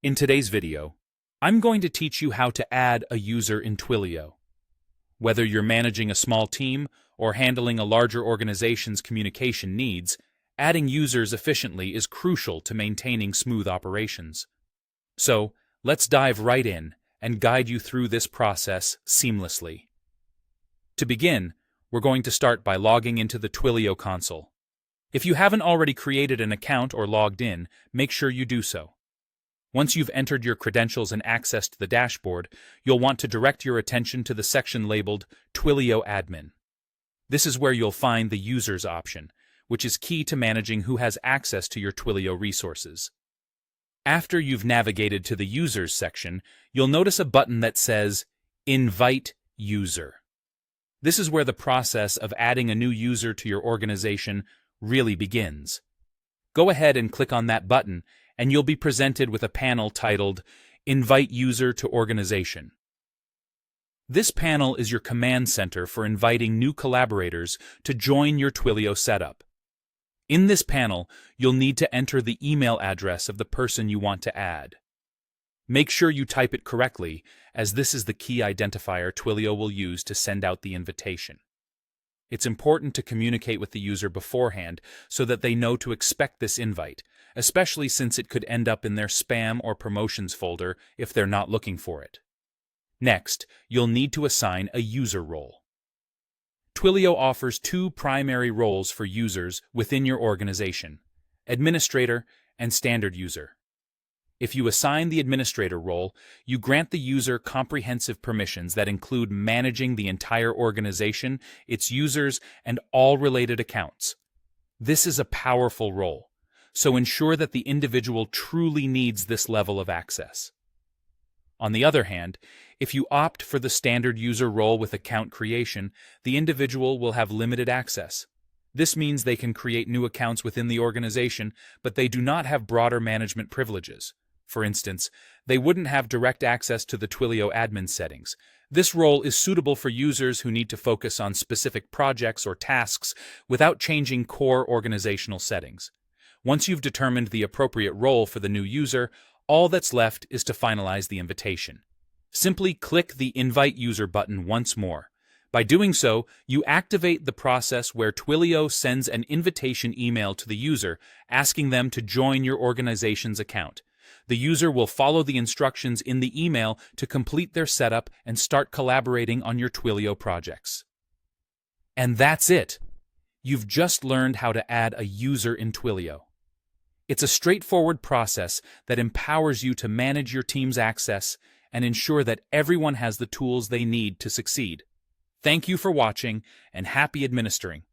In today's video, I'm going to teach you how to add a user in Twilio. Whether you're managing a small team or handling a larger organization's communication needs, adding users efficiently is crucial to maintaining smooth operations. So, let's dive right in and guide you through this process seamlessly. To begin, we're going to start by logging into the Twilio console. If you haven't already created an account or logged in, make sure you do so. Once you've entered your credentials and accessed the dashboard, you'll want to direct your attention to the section labeled Twilio Admin. This is where you'll find the Users option, which is key to managing who has access to your Twilio resources. After you've navigated to the Users section, you'll notice a button that says Invite User. This is where the process of adding a new user to your organization really begins. Go ahead and click on that button, and you'll be presented with a panel titled Invite User to Organization. This panel is your command center for inviting new collaborators to join your Twilio setup. In this panel, you'll need to enter the email address of the person you want to add. Make sure you type it correctly, as this is the key identifier Twilio will use to send out the invitation. It's important to communicate with the user beforehand so that they know to expect this invite, especially since it could end up in their spam or promotions folder if they're not looking for it. Next, you'll need to assign a user role. Twilio offers two primary roles for users within your organization: administrator and standard user. If you assign the administrator role, you grant the user comprehensive permissions that include managing the entire organization, its users, and all related accounts. This is a powerful role, so ensure that the individual truly needs this level of access. On the other hand, if you opt for the standard user role with account creation, the individual will have limited access. This means they can create new accounts within the organization, but they do not have broader management privileges. For instance, they wouldn't have direct access to the Twilio admin settings. This role is suitable for users who need to focus on specific projects or tasks without changing core organizational settings. Once you've determined the appropriate role for the new user, all that's left is to finalize the invitation. Simply click the Invite User button once more. By doing so, you activate the process where Twilio sends an invitation email to the user asking them to join your organization's account. The user will follow the instructions in the email to complete their setup and start collaborating on your Twilio projects. And that's it! You've just learned how to add a user in Twilio. It's a straightforward process that empowers you to manage your team's access and ensure that everyone has the tools they need to succeed. Thank you for watching, and happy administering.